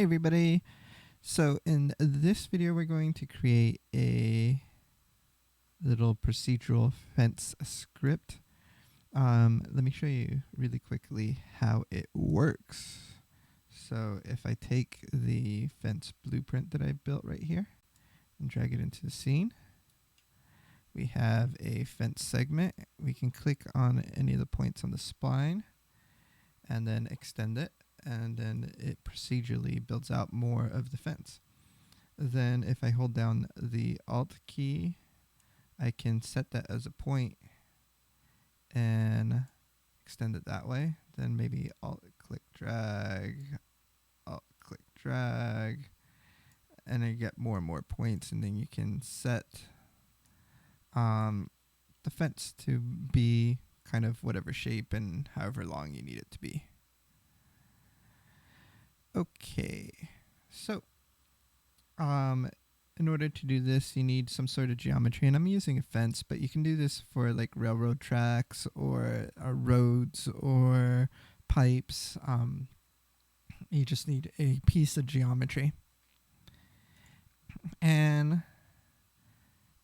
Hey everybody! So in this video we're going to create a little procedural fence script. Let me show you really quickly how it works. So if I take the fence blueprint that I built right here and drag it into the scene, we have a fence segment. We can click on any of the points on the spline and then extend it, and then it procedurally builds out more of the fence. Then if I hold down the Alt key, I can set that as a point and extend it that way. Then maybe Alt click drag, Alt click drag, and I get more and more points, and then you can set the fence to be kind of whatever shape and however long you need it to be. Okay, so in order to do this, you need some sort of geometry, and I'm using a fence, but you can do this for like railroad tracks or roads or pipes. You just need a piece of geometry, and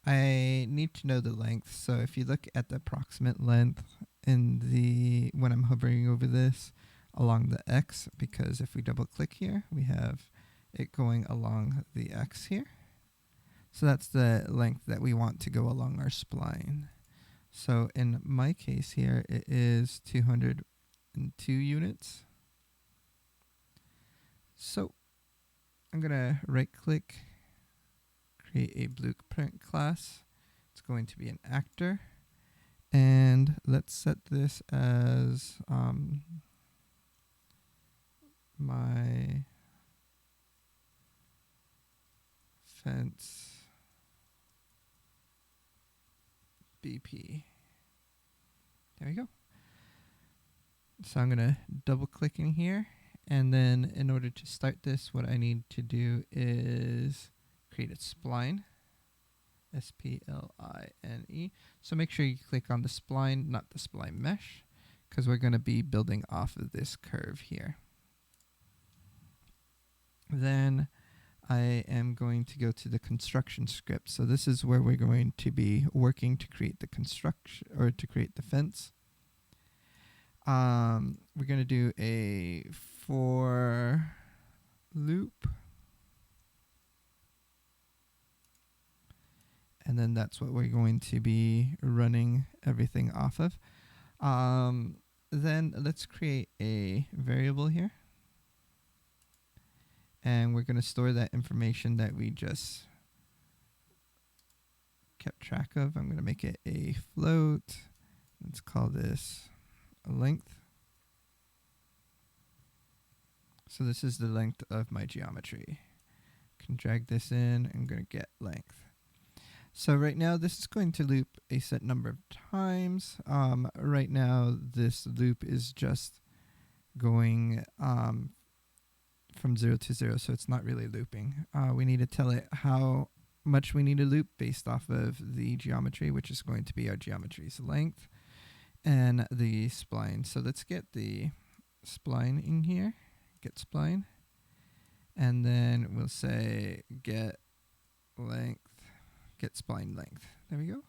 I need to know the length. So if you look at the approximate length when I'm hovering over this along the X, because if we double click here, we have it going along the X here. So that's the length that we want to go along our spline. So in my case here, it is 202 units. So I'm going to right click, create a blueprint class. It's going to be an actor. And let's set this as my fence BP. There we go. So I'm going to double click in here, and then in order to start this, what I need to do is create a spline, S-P-L-I-N-E. So make sure you click on the spline, not the spline mesh, because we're going to be building off of this curve here. Then I am going to go to the construction script. So this is where we're going to be working to create the construction, or to create the fence. We're going to do a for loop. And then that's what we're going to be running everything off of. Then let's create a variable here. And we're going to store that information that we just kept track of. I'm going to make it a float. Let's call this a length. So this is the length of my geometry. I can drag this in. I'm going to get length. So right now this is going to loop a set number of times. Right now this loop is just going from 0 to 0, so it's not really looping. We need to tell it how much we need to loop based off of the geometry, which is going to be our geometry's length, and the spline. So let's get the spline in here, get spline, and then we'll say get length, get spline length. There we go.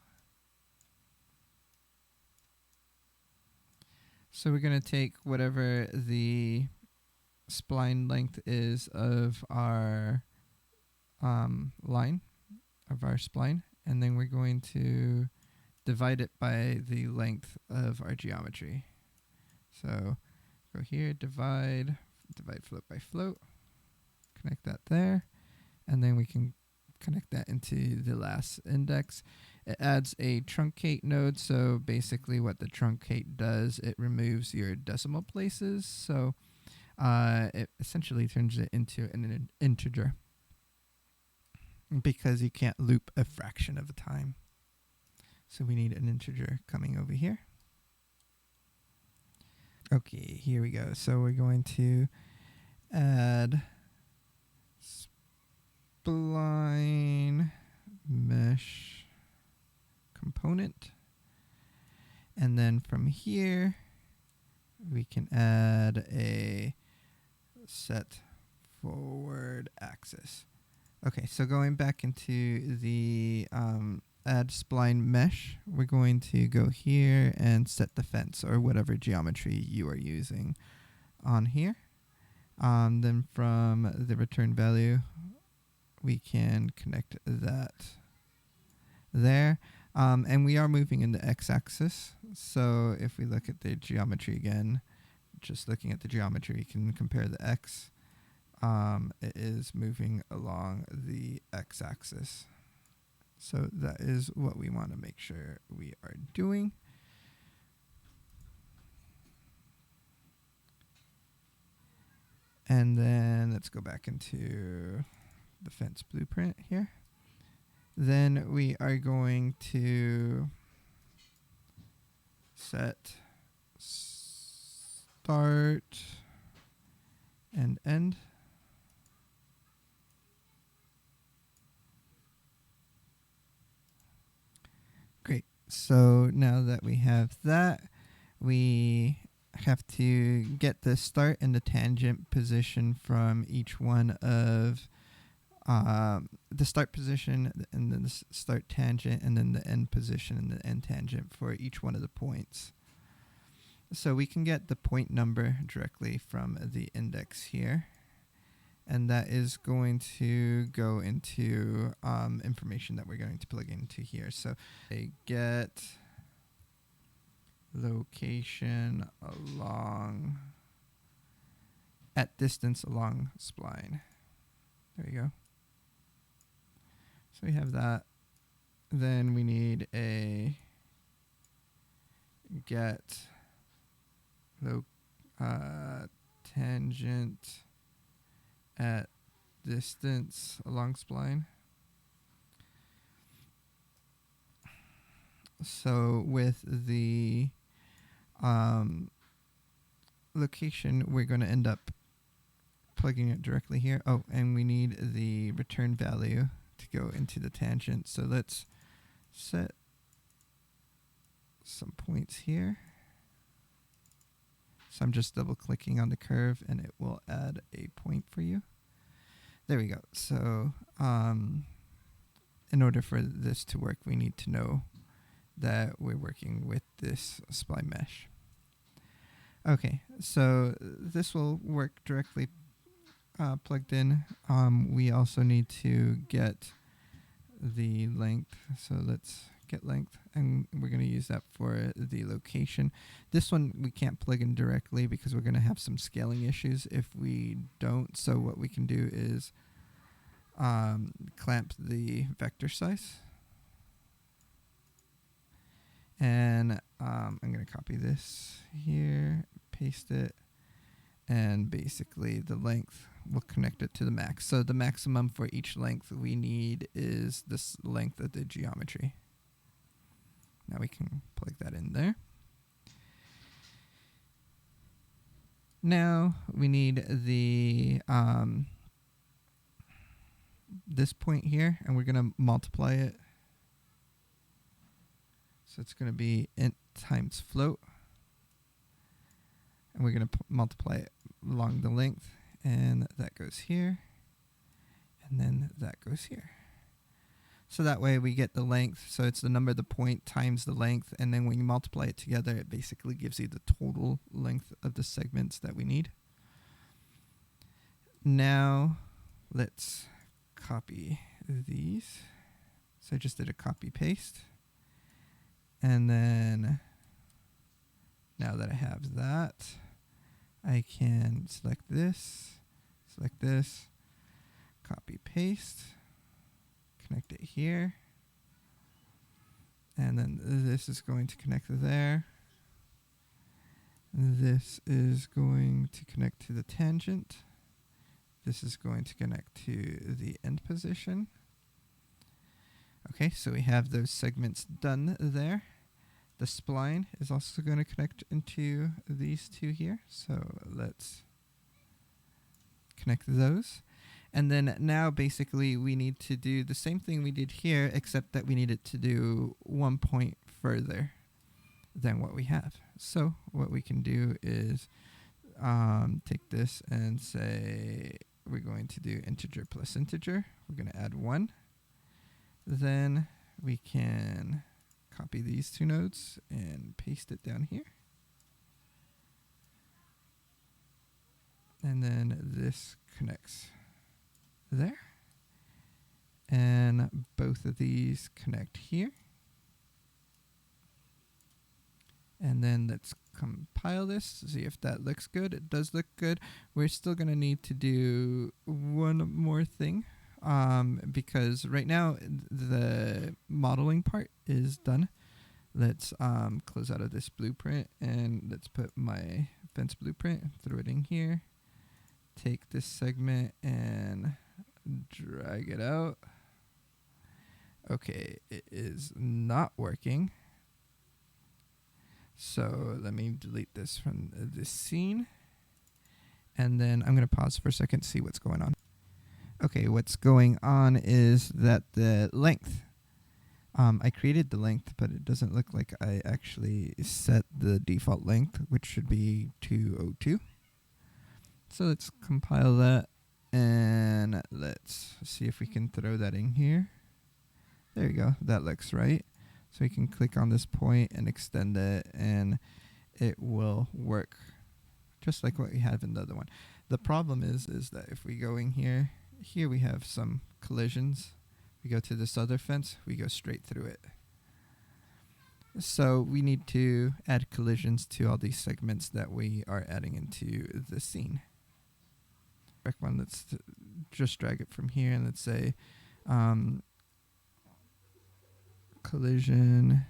So we're going to take whatever the spline length is of our line of our spline, and then we're going to divide it by the length of our geometry. So go here, divide float by float, connect that there, and then we can connect that into the last index. It adds a truncate node, so basically what the truncate does, it removes your decimal places, so it essentially turns it into an integer, because you can't loop a fraction of a time. So we need an integer coming over here. Okay, here we go. So we're going to add Spline Mesh component. And then from here, we can add a set forward axis. Okay, so going back into the add spline mesh, we're going to go here and set the fence or whatever geometry you are using on here. Then from the return value, we can connect that there. And we are moving in the x-axis. So if we look at the geometry again, just looking at the geometry, you can compare the x. It is moving along the x-axis. So that is what we want to make sure we are doing. And then let's go back into the fence blueprint here. Then we are going to set start and end. Great. So now that we have that, we have to get the start and the tangent position from each one of the start position and then the start tangent and then the end position and the end tangent for each one of the points. So we can get the point number directly from the index here. And that is going to go into information that we're going to plug into here. So they get location along at distance along spline. There you go. So we have that. Then we need a get tangent at distance along spline. So with the location, we're going to end up plugging it directly here. Oh, and we need the return value to go into the tangent. So let's set some points here. So I'm just double clicking on the curve and it will add a point for you. There we go. So in order for this to work, we need to know that we're working with this spline mesh. Okay, so this will work directly plugged in. We also need to get the length. So let's get length, and we're going to use that for the location. This one we can't plug in directly because we're going to have some scaling issues if we don't. So what we can do is clamp the vector size. And I'm going to copy this here, paste it, and basically the length will connect it to the max. So the maximum for each length we need is this length of the geometry. Now we can plug that in there. Now we need the this point here, and we're going to multiply it. So it's going to be int times float. And we're going to multiply it along the length. And that goes here. And then that goes here. So that way we get the length. So it's the number of the point times the length. And then when you multiply it together, it basically gives you the total length of the segments that we need. Now let's copy these. So I just did a copy paste. And then now that I have that, I can select this, copy paste, connect it here. And then this is going to connect there. This is going to connect to the tangent. This is going to connect to the end position. Okay, so we have those segments done there. The spline is also going to connect into these two here. So let's connect those. And then now basically we need to do the same thing we did here, except that we need it to do 1 point further than what we have. So what we can do is take this and say we're going to do integer plus integer. We're going to add 1. Then we can copy these 2 nodes and paste it down here. And then this connects there. And both of these connect here. And then let's compile this, see if that looks good. It does look good. We're still going to need to do one more thing because right now the modeling part is done. Let's close out of this blueprint and let's put my fence blueprint, throw it in here. Take this segment and drag it out. Okay, it is not working. So let me delete this from this scene. And then I'm going to pause for a second to see what's going on. Okay, what's going on is that the length, I created the length, but it doesn't look like I actually set the default length, which should be 202. So let's compile that and let's see if we can throw that in here. There you go. That looks right. So we can click on this point and extend it and it will work just like what we have in the other one. The problem is that if we go in here we have some collisions. We go to this other fence, we go straight through it. So we need to add collisions to all these segments that we are adding into the scene. One, let's just drag it from here and let's say collision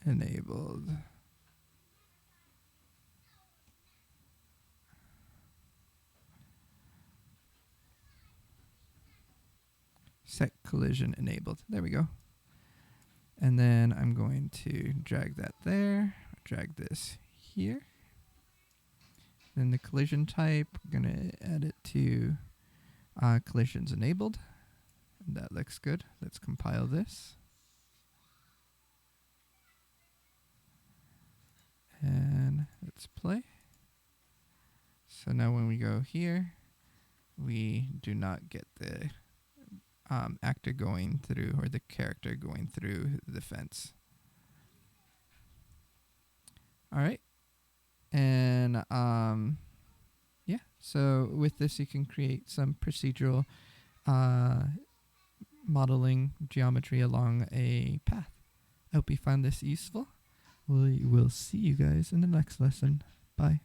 enabled. Set collision enabled. There we go. And then I'm going to drag that there, drag this here. Then the collision type, we're going to add it to collisions enabled. And that looks good. Let's compile this. And let's play. So now when we go here, we do not get the actor going through or the character going through the fence. All right. And yeah, so with this you can create some procedural modeling geometry along a path. I hope you found this useful. We will see you guys in the next lesson. Bye.